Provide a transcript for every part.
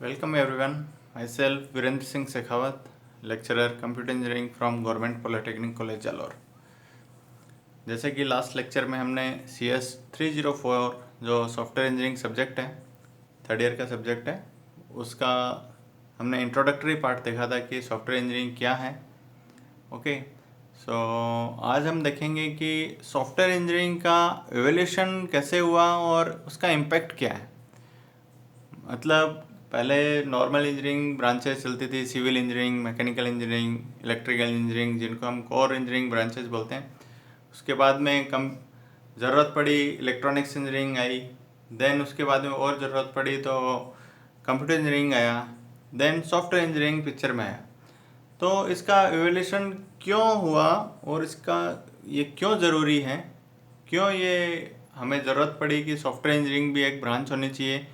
Welcome everyone. Myself Virendra Singh Shekhawat, lecturer Computer Engineering from Government Polytechnic College Jalore। जैसे कि last lecture में हमने CS 304 जो software engineering subject है, third year का subject है, उसका हमने इंट्रोडक्टरी पार्ट देखा था कि सॉफ्टवेयर इंजीनियरिंग क्या है। ओके, सो आज हम देखेंगे कि सॉफ्टवेयर इंजीनियरिंग का एवोल्यूशन कैसे हुआ और उसका इम्पैक्ट क्या है। मतलब पहले नॉर्मल इंजीनियरिंग ब्रांचेस चलती थी, civil engineering, mechanical engineering, electrical engineering, जिनको हम कोर इंजीनियरिंग ब्रांचेस बोलते हैं। उसके बाद में कम ज़रूरत पड़ी इलेक्ट्रॉनिक्स इंजीनियरिंग आई, देन उसके बाद में और ज़रूरत पड़ी तो कंप्यूटर इंजीनियरिंग आया, देन सॉफ्टवेयर इंजीनियरिंग पिक्चर में आया। तो इसका एवोल्यूशन क्यों हुआ और इसका ये क्यों ज़रूरी है, क्यों ये हमें ज़रूरत पड़ी कि सॉफ्टवेयर इंजीनियरिंग भी एक ब्रांच होनी चाहिए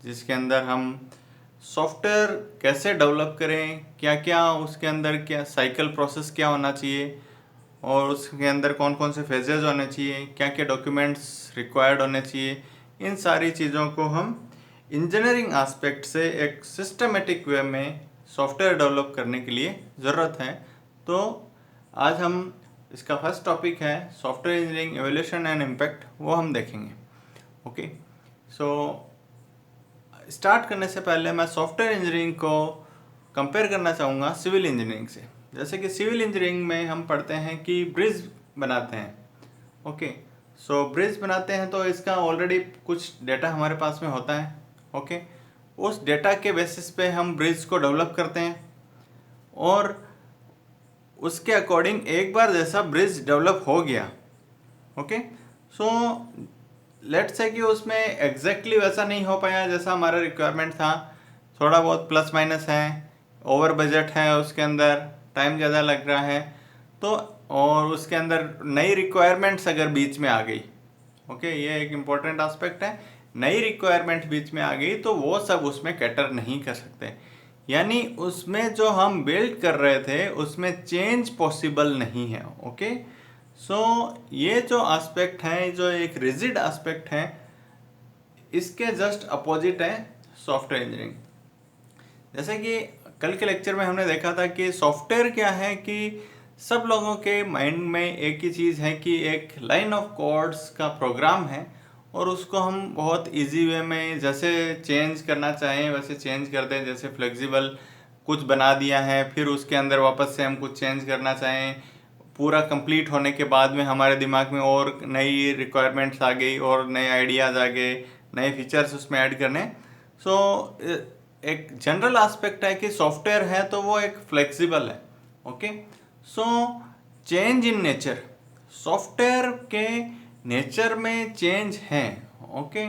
जिसके अंदर हम सॉफ्टवेयर कैसे डेवलप करें, क्या क्या उसके अंदर क्या साइकिल प्रोसेस क्या होना चाहिए और उसके अंदर कौन कौन से फेजेज होने चाहिए, क्या क्या डॉक्यूमेंट्स रिक्वायर्ड होने चाहिए। इन सारी चीज़ों को हम इंजीनियरिंग एस्पेक्ट से एक सिस्टमेटिक वे में सॉफ्टवेयर डेवलप करने के लिए ज़रूरत है। तो आज हम इसका फर्स्ट टॉपिक है software engineering evolution and impact, वो हम देखेंगे। ओके, सो स्टार्ट करने से पहले मैं सॉफ्टवेयर इंजीनियरिंग को कंपेयर करना चाहूँगा सिविल इंजीनियरिंग से। जैसे कि सिविल इंजीनियरिंग में हम पढ़ते हैं कि ब्रिज बनाते हैं। ओके, सो ब्रिज बनाते हैं तो इसका ऑलरेडी कुछ डेटा हमारे पास में होता है। ओके, उस डेटा के बेसिस पे हम ब्रिज को डेवलप करते हैं और उसके अकॉर्डिंग एक बार जैसा ब्रिज डेवलप हो गया, ओके, सो लेट्स से कि उसमें एग्जैक्टली वैसा नहीं हो पाया जैसा हमारा रिक्वायरमेंट था, थोड़ा बहुत प्लस माइनस है, ओवर बजट है, उसके अंदर टाइम ज़्यादा लग रहा है, तो और उसके अंदर नई रिक्वायरमेंट्स अगर बीच में आ गई, ओके, ये एक इम्पॉर्टेंट एस्पेक्ट है, नई रिक्वायरमेंट बीच में आ गई तो वो सब उसमें कैटर नहीं कर सकते, यानी उसमें जो हम बिल्ड कर रहे थे उसमें चेंज पॉसिबल नहीं है। ओके, सो ये जो एस्पेक्ट है, जो एक रिजिड एस्पेक्ट है, इसके जस्ट अपोजिट है सॉफ्टवेयर इंजीनियरिंग। जैसे कि कल के लेक्चर में हमने देखा था कि सॉफ्टवेयर क्या है कि सब लोगों के माइंड में एक ही चीज़ है कि एक लाइन ऑफ कोड्स का प्रोग्राम है और उसको हम बहुत इजी वे में जैसे चेंज करना चाहें वैसे चेंज कर दें। जैसे फ्लेक्सिबल कुछ बना दिया है, फिर उसके अंदर वापस से हम कुछ चेंज करना चाहें, पूरा कंप्लीट होने के बाद में हमारे दिमाग में और नई रिक्वायरमेंट्स आ गई और नए आइडियाज़ आ गए, नए फीचर्स उसमें ऐड करने। सो एक जनरल एस्पेक्ट है कि सॉफ्टवेयर है तो वो एक फ्लेक्सिबल है। Okay, so change in nature, software के नेचर में चेंज है। ओके,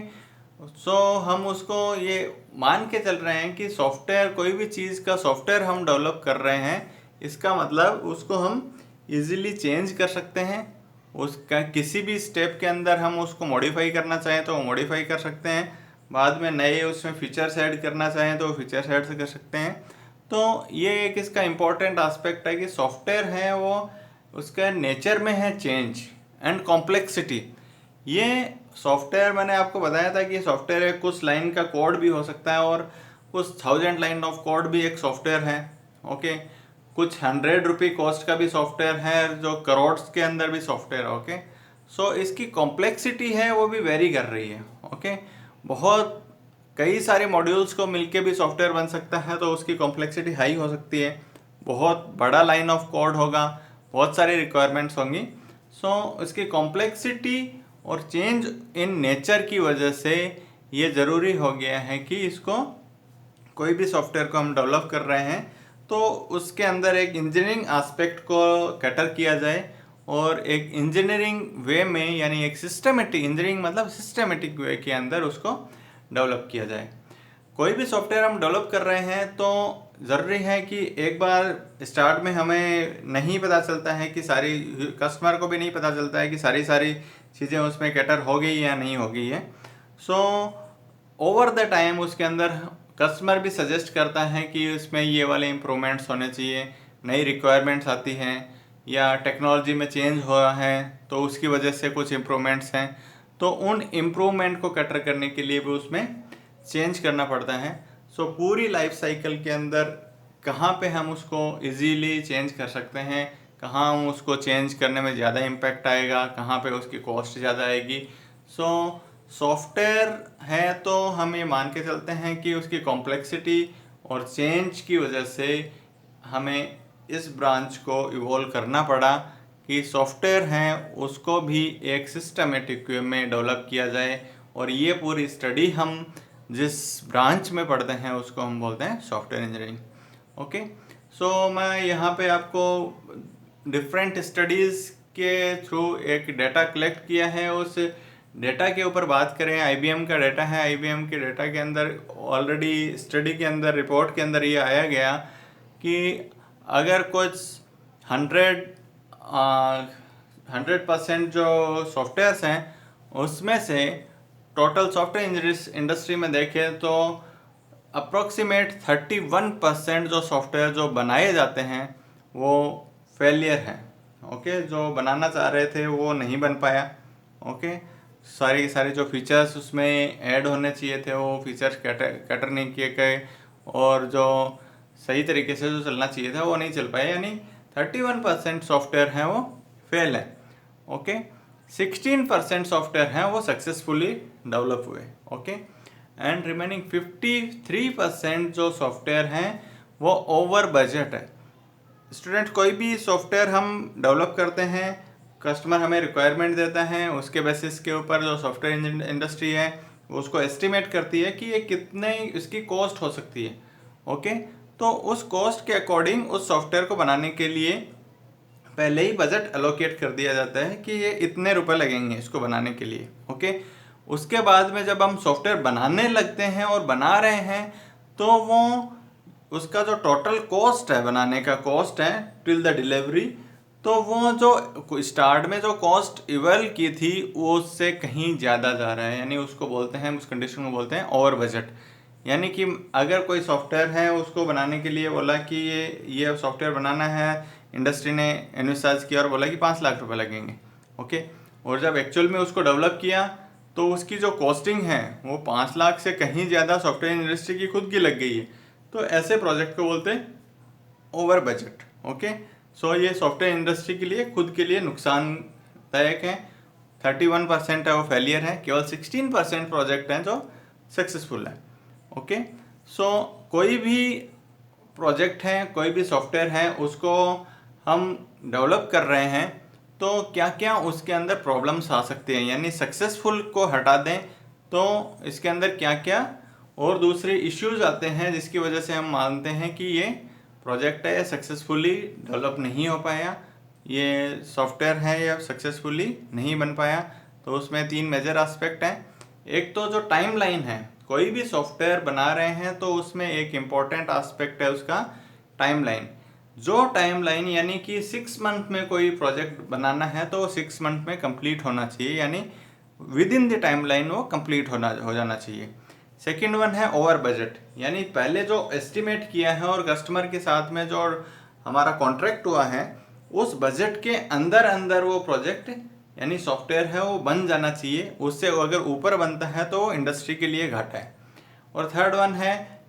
सो हम उसको ये मान के चल रहे हैं कि सॉफ्टवेयर, कोई भी चीज़ का सॉफ्टवेयर हम डेवलप कर रहे हैं, इसका मतलब उसको हम इजीली चेंज कर सकते हैं। उसका किसी भी स्टेप के अंदर हम उसको मॉडिफाई करना चाहें तो मॉडिफाई कर सकते हैं, बाद में नए उसमें फीचर्स ऐड करना चाहें तो फीचर्स ऐड कर सकते हैं। तो ये एक इसका इम्पोर्टेंट एस्पेक्ट है कि सॉफ्टवेयर है वो उसका नेचर में है चेंज एंड कॉम्प्लेक्सिटी। ये सॉफ्टवेयर, मैंने आपको बताया था कि सॉफ्टवेयर एक कुछ लाइन का कोड भी हो सकता है और कुछ 1000 लाइन ऑफ कोड भी एक सॉफ्टवेयर है। ओके, कुछ 100 रुपये कॉस्ट का भी सॉफ्टवेयर है, जो करोड़ के अंदर भी सॉफ्टवेयर है। ओके, सो इसकी कॉम्प्लेक्सिटी है वो भी वेरी कर रही है। ओके, बहुत कई सारे मॉड्यूल्स को मिलके भी सॉफ्टवेयर बन सकता है तो उसकी कॉम्प्लेक्सिटी हाई हो सकती है, बहुत बड़ा लाइन ऑफ कोड होगा, बहुत सारी रिक्वायरमेंट्स होंगी। सो इसकी कॉम्प्लेक्सिटी और चेंज इन नेचर की वजह से ये ज़रूरी हो गया है कि इसको कोई भी सॉफ्टवेयर को हम डेवलप कर रहे हैं तो उसके अंदर एक इंजीनियरिंग एस्पेक्ट को कैटर किया जाए और एक इंजीनियरिंग वे में, यानी एक सिस्टमेटिक इंजीनियरिंग मतलब सिस्टमेटिक वे के अंदर उसको डेवलप किया जाए। कोई भी सॉफ्टवेयर हम डेवलप कर रहे हैं तो ज़रूरी है कि एक बार स्टार्ट में हमें नहीं पता चलता है कि सारी, कस्टमर को भी नहीं पता चलता है कि सारी सारी चीज़ें उसमें कैटर हो गई या नहीं हो गई है। सो ओवर द टाइम उसके अंदर कस्टमर भी सजेस्ट करता है कि इसमें ये वाले इम्प्रूवमेंट्स होने चाहिए, नई रिक्वायरमेंट्स आती हैं या टेक्नोलॉजी में चेंज हो रहा है तो उसकी वजह से कुछ इम्प्रूवमेंट्स हैं, तो उन इम्प्रूवमेंट को कैटर करने के लिए भी उसमें चेंज करना पड़ता है। सो पूरी लाइफ साइकिल के अंदर कहाँ पे हम उसको इजीली चेंज कर सकते हैं, कहाँ हम उसको चेंज करने में ज़्यादा इम्पैक्ट आएगा, कहाँ पे उसकी कॉस्ट ज़्यादा आएगी। सो सॉफ्टवेयर है तो हम ये मान के चलते हैं कि उसकी कॉम्प्लेक्सिटी और चेंज की वजह से हमें इस ब्रांच को इवॉल्व करना पड़ा कि सॉफ्टवेयर हैं उसको भी एक सिस्टमेटिक वे में डेवलप किया जाए। और ये पूरी स्टडी हम जिस ब्रांच में पढ़ते हैं उसको हम बोलते हैं सॉफ्टवेयर इंजीनियरिंग। ओके, सो मैं यहाँ पे आपको डिफरेंट स्टडीज़ के थ्रू एक डेटा कलेक्ट किया है। उस डेटा के ऊपर बात करें, आईबीएम का डेटा है। आईबीएम के डेटा के अंदर ऑलरेडी स्टडी के अंदर, रिपोर्ट के अंदर ये आया गया कि अगर कुछ 100% जो सॉफ्टवेयर्स हैं उसमें से टोटल सॉफ्टवेयर इंडस्ट्री में देखें तो अप्रोक्सीमेट 31% जो सॉफ्टवेयर जो बनाए जाते हैं वो फेलियर हैं। ओके, जो बनाना चाह रहे थे वो नहीं बन पाया। ओके, सारी जो फीचर्स उसमें ऐड होने चाहिए थे वो फीचर्स कैटर नहीं किए गए, और जो सही तरीके से जो चलना चाहिए था वो नहीं चल पाया, यानी 31% सॉफ्टवेयर हैं वो फेल है। ओके, 16% सॉफ्टवेयर हैं वो सक्सेसफुली डेवलप हुए। ओके, एंड रिमेनिंग 53% जो सॉफ्टवेयर हैं वो ओवर बजट है। स्टूडेंट, कोई भी सॉफ्टवेयर हम डेवलप करते हैं, कस्टमर हमें रिक्वायरमेंट देता है, उसके बेसिस के ऊपर जो सॉफ्टवेयर इंडस्ट्री है वो उसको एस्टिमेट करती है कि ये कितने इसकी कॉस्ट हो सकती है। ओके, तो उस कॉस्ट के अकॉर्डिंग उस सॉफ्टवेयर को बनाने के लिए पहले ही बजट एलोकेट कर दिया जाता है कि ये इतने रुपए लगेंगे इसको बनाने के लिए। ओके, उसके बाद में जब हम सॉफ्टवेयर बनाने लगते हैं और बना रहे हैं तो वो उसका जो टोटल कॉस्ट है, बनाने का कॉस्ट है टिल द डिलीवरी, तो वो जो स्टार्ट में जो कॉस्ट इवल की थी वो उससे कहीं ज़्यादा जा रहा है, यानी उसको बोलते हैं, उस कंडीशन को बोलते हैं ओवर बजट। यानी कि अगर कोई सॉफ्टवेयर है उसको बनाने के लिए बोला कि ये सॉफ्टवेयर बनाना है, इंडस्ट्री ने एनविसाज किया और बोला कि 5 लाख रुपए लगेंगे। ओके, और जब एक्चुअल में उसको डेवलप किया तो उसकी जो कॉस्टिंग है वो 5 लाख से कहीं ज़्यादा सॉफ्टवेयर इंडस्ट्री की खुद की लग गई है। तो ऐसे प्रोजेक्ट को बोलते हैं ओवर बजट। ओके, सो ये सॉफ्टवेयर इंडस्ट्री के लिए खुद के लिए नुकसानदायक है। 31% है वो फेलियर है, केवल 16% प्रोजेक्ट हैं जो सक्सेसफुल है। ओके, सो कोई भी प्रोजेक्ट है, कोई भी सॉफ्टवेयर है, उसको हम डेवलप कर रहे हैं तो क्या क्या उसके अंदर प्रॉब्लम्स आ सकते हैं, यानी सक्सेसफुल को हटा दें तो इसके अंदर क्या क्या और दूसरे इश्यूज आते हैं जिसकी वजह से हम मानते हैं कि ये प्रोजेक्ट है सक्सेसफुली डेवलप नहीं हो पाया, ये सॉफ्टवेयर है या सक्सेसफुली नहीं बन पाया। तो उसमें 3 मेजर एस्पेक्ट हैं। एक तो जो टाइमलाइन है, कोई भी सॉफ्टवेयर बना रहे हैं तो उसमें एक इम्पॉर्टेंट एस्पेक्ट है उसका टाइमलाइन। जो टाइमलाइन यानी कि 6 मंथ में कोई प्रोजेक्ट बनाना है तो 6 मंथ में कंप्लीट होना चाहिए, यानी विद इन द टाइमलाइन वो कंप्लीट हो जाना चाहिए। सेकेंड वन है ओवर बजट, यानी पहले जो एस्टिमेट किया है और कस्टमर के साथ में जो हमारा कॉन्ट्रैक्ट हुआ है उस बजट के अंदर अंदर वो प्रोजेक्ट यानी सॉफ्टवेयर है वो बन जाना चाहिए। उससे अगर ऊपर बनता है तो इंडस्ट्री के लिए घाटा है। और थर्ड वन है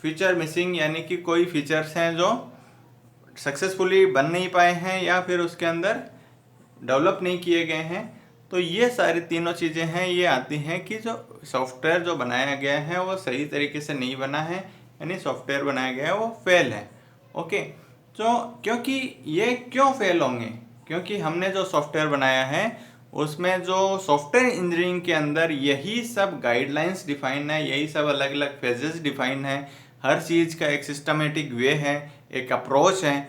फीचर मिसिंग, यानी कि कोई फीचर्स हैं जो सक्सेसफुली बन नहीं पाए हैं या फिर उसके अंदर डेवलप नहीं किए गए हैं। तो ये सारी तीनों चीज़ें हैं, ये आती हैं कि जो सॉफ्टवेयर जो बनाया गया है वो सही तरीके से नहीं बना है, यानी सॉफ्टवेयर बनाया गया है वो फेल है। ओके, तो क्योंकि ये क्यों फेल होंगे, क्योंकि हमने जो सॉफ्टवेयर बनाया है उसमें जो सॉफ्टवेयर इंजीनियरिंग के अंदर यही सब गाइडलाइंस डिफाइन है, यही सब अलग अलग फेजेस डिफाइन है, हर चीज़ का एक सिस्टमेटिक वे है, एक अप्रोच है,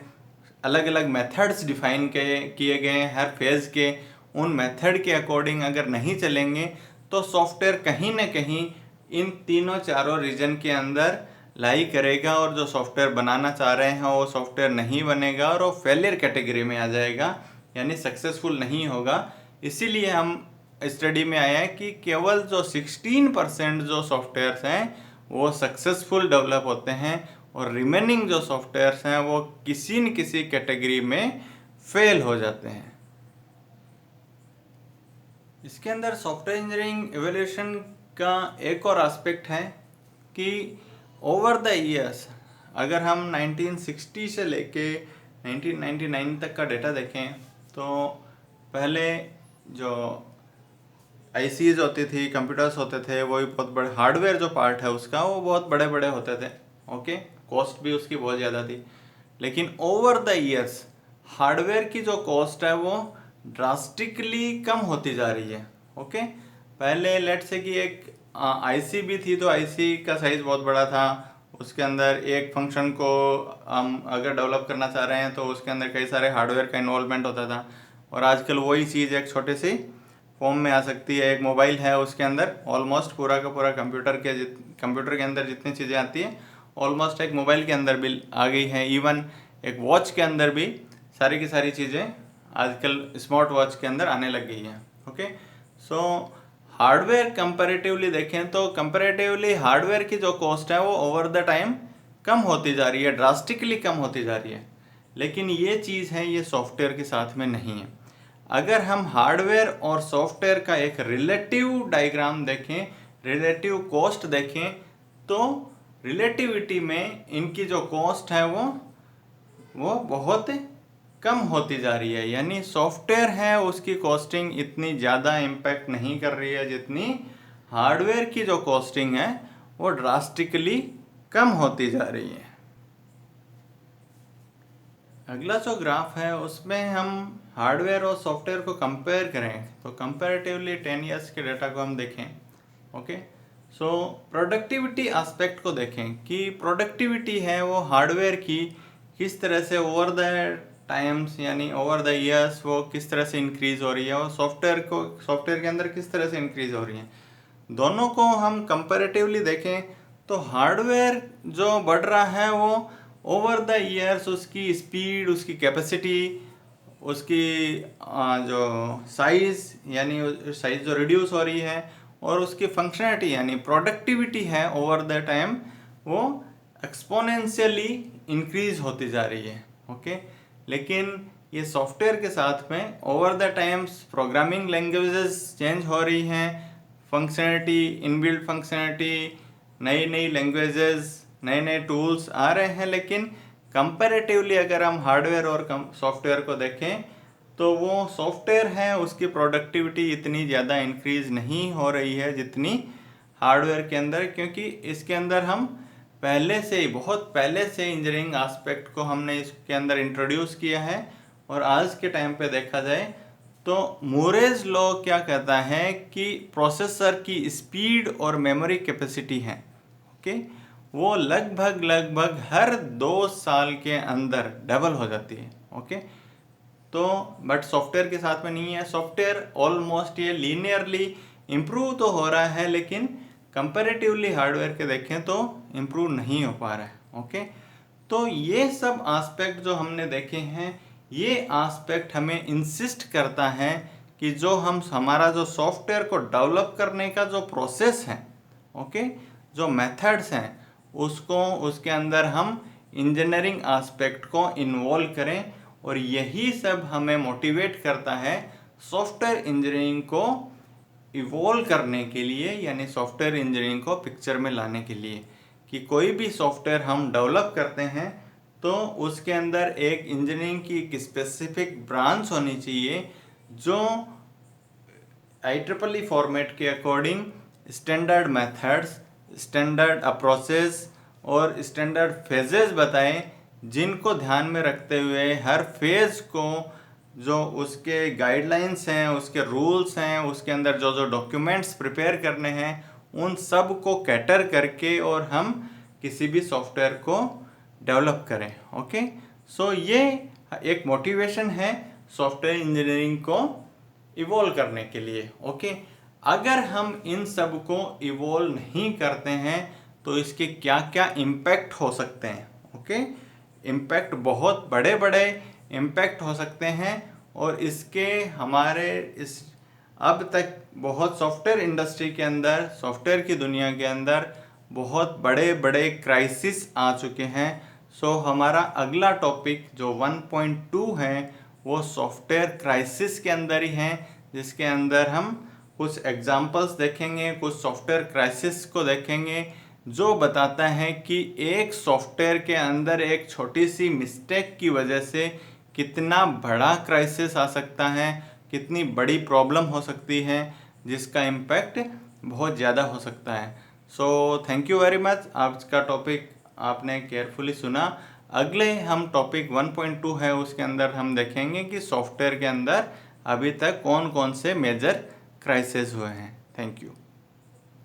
अलग अलग मेथड्स डिफाइन किए गए हैं हर फेज़ के। उन मेथड के अकॉर्डिंग अगर नहीं चलेंगे तो सॉफ्टवेयर कहीं ना कहीं इन तीनों चारों रीजन के अंदर लाई करेगा और जो सॉफ्टवेयर बनाना चाह रहे हैं वो सॉफ्टवेयर नहीं बनेगा और वो फेलियर कैटेगरी में आ जाएगा, यानी सक्सेसफुल नहीं होगा। इसीलिए हम स्टडी में आया है कि केवल जो 16% जो सॉफ्टवेयर्स हैं वो सक्सेसफुल डेवलप होते हैं और रिमेनिंग जो सॉफ्टवेयर्स हैं वो किसी न किसी कैटेगरी में फेल हो जाते हैं। इसके अंदर सॉफ्टवेयर इंजीनियरिंग एवोल्यूशन का एक और एस्पेक्ट है कि ओवर द ईयर्स अगर हम 1960 से लेके 1999 तक का डेटा देखें तो पहले जो आईसीज होती थी, कंप्यूटर्स होते थे, वो भी बहुत बड़े, हार्डवेयर जो पार्ट है उसका वो बहुत बड़े बड़े होते थे। ओके, कॉस्ट भी उसकी बहुत ज़्यादा थी। लेकिन ओवर द ईयर्स हार्डवेयर की जो कॉस्ट है वो ड्रास्टिकली कम होती जा रही है। ओके, पहले लेट से कि एक आईसी भी थी तो आईसी का साइज बहुत बड़ा था, उसके अंदर एक फंक्शन को हम अगर डेवलप करना चाह रहे हैं तो उसके अंदर कई सारे हार्डवेयर का इन्वॉल्वमेंट होता था। और आजकल वही चीज़ एक छोटे सी फॉर्म में आ सकती है। एक मोबाइल है, उसके अंदर ऑलमोस्ट पूरा का पूरा कंप्यूटर के अंदर जितनी चीज़ें आती हैं ऑलमोस्ट एक मोबाइल के अंदर भी आ गई हैं। इवन एक वॉच के अंदर भी सारी की सारी चीज़ें आजकल स्मार्ट वॉच के अंदर आने लग गई हैं। ओके, सो हार्डवेयर कंपैरेटिवली देखें तो कंपैरेटिवली हार्डवेयर की जो कॉस्ट है वो ओवर द टाइम कम होती जा रही है, ड्रास्टिकली कम होती जा रही है। लेकिन ये चीज़ है, ये सॉफ्टवेयर के साथ में नहीं है। अगर हम हार्डवेयर और सॉफ्टवेयर का एक रिलेटिव डायग्राम देखें, रिलेटिव कॉस्ट देखें, तो रिलेटिविटी में इनकी जो कॉस्ट है वो बहुत कम होती जा रही है। यानी सॉफ्टवेयर है उसकी कॉस्टिंग इतनी ज़्यादा इम्पैक्ट नहीं कर रही है जितनी हार्डवेयर की जो कॉस्टिंग है वो ड्रास्टिकली कम होती जा रही है। अगला जो ग्राफ है उसमें हम हार्डवेयर और सॉफ्टवेयर को कंपेयर करें तो कंपैरेटिवली 10 ईयर्स के डेटा को हम देखें। ओके, सो प्रोडक्टिविटी एस्पेक्ट को देखें कि प्रोडक्टिविटी है वो हार्डवेयर की किस तरह से ओवर द टाइम्स यानी ओवर द ईयर्स वो किस तरह से इंक्रीज हो रही है, और सॉफ्टवेयर के अंदर किस तरह से इंक्रीज हो रही है। दोनों को हम कंपैरेटिवली देखें तो हार्डवेयर जो बढ़ रहा है वो ओवर द ईयर्स उसकी स्पीड, उसकी कैपेसिटी, उसकी जो साइज़ यानी साइज़ जो रिड्यूस हो रही है, और उसकी फंक्शनैलिटी यानी प्रोडक्टिविटी है ओवर द टाइम वो एक्सपोनेंशियली इंक्रीज होती जा रही है। ओके, लेकिन ये सॉफ्टवेयर के साथ में over the times programming languages change हो रही हैं, फंक्शनैलिटी, इनबिल्ट फंक्शनैलिटी, नई नई लैंग्वेजेस, नए नए टूल्स आ रहे हैं। लेकिन कंपैरेटिवली अगर हम हार्डवेयर और सॉफ्टवेयर को देखें तो वो सॉफ्टवेयर है उसकी प्रोडक्टिविटी इतनी ज़्यादा इंक्रीज नहीं हो रही है जितनी हार्डवेयर के अंदर, क्योंकि इसके अंदर हम पहले से ही, बहुत पहले से इंजीनियरिंग एस्पेक्ट को हमने इसके अंदर इंट्रोड्यूस किया है। और आज के टाइम पे देखा जाए तो मूरेज लॉ क्या कहता है कि प्रोसेसर की स्पीड और मेमोरी कैपेसिटी है, ओके, वो लगभग हर 2 साल के अंदर डबल हो जाती है। ओके, तो बट सॉफ्टवेयर के साथ में नहीं है। सॉफ्टवेयर ऑलमोस्ट ये लीनियरली इम्प्रूव तो हो रहा है, लेकिन कंपैरेटिवली हार्डवेयर के देखें तो इम्प्रूव नहीं हो पा रहा है। ओके, तो ये सब एस्पेक्ट जो हमने देखे हैं, ये एस्पेक्ट हमें इंसिस्ट करता है कि जो हमारा जो सॉफ्टवेयर को डेवलप करने का जो प्रोसेस है, ओके, जो मेथड्स हैं, उसको उसके अंदर हम इंजीनियरिंग एस्पेक्ट को इन्वॉल्व करें। और यही सब हमें मोटिवेट करता है सॉफ्टवेयर इंजीनियरिंग को इवॉल्व करने के लिए, यानी सॉफ्टवेयर इंजीनियरिंग को पिक्चर में लाने के लिए, कि कोई भी सॉफ्टवेयर हम डेवलप करते हैं तो उसके अंदर एक इंजीनियरिंग की एक स्पेसिफिक ब्रांच होनी चाहिए जो IEEE फॉर्मेट के according standard methods, standard approaches और स्टैंडर्ड फेजेस बताएं, जिनको ध्यान में रखते हुए हर फेज को जो उसके गाइडलाइंस हैं, उसके रूल्स हैं, उसके अंदर जो जो डॉक्यूमेंट्स प्रिपेयर करने हैं, उन सब को कैटर करके और हम किसी भी सॉफ्टवेयर को डेवलप करें। ओके, सो ये एक मोटिवेशन है सॉफ्टवेयर इंजीनियरिंग को इवॉल्व करने के लिए। ओके, अगर हम इन सब को इवॉल्व नहीं करते हैं तो इसके क्या क्या इम्पैक्ट हो सकते हैं। ओके, इम्पैक्ट बहुत बड़े बड़े इम्पैक्ट हो सकते हैं, और इसके हमारे इस अब तक बहुत सॉफ्टवेयर इंडस्ट्री के अंदर, सॉफ्टवेयर की दुनिया के अंदर बहुत बड़े बड़े क्राइसिस आ चुके हैं। सो हमारा अगला टॉपिक जो 1.2 है वो सॉफ्टवेयर क्राइसिस के अंदर ही है, जिसके अंदर हम कुछ एग्जांपल्स देखेंगे, कुछ सॉफ्टवेयर क्राइसिस को देखेंगे जो बताता है कि एक सॉफ्टवेयर के अंदर एक छोटी सी मिस्टेक की वजह से कितना बड़ा क्राइसिस आ सकता है, कितनी बड़ी प्रॉब्लम हो सकती है, जिसका इम्पैक्ट बहुत ज़्यादा हो सकता है। So thank you very much. आज का टॉपिक आपने केयरफुली सुना। अगले हम टॉपिक 1.2 है, उसके अंदर हम देखेंगे कि सॉफ्टवेयर के अंदर अभी तक कौन कौन से मेजर क्राइसिस हुए हैं। Thank you.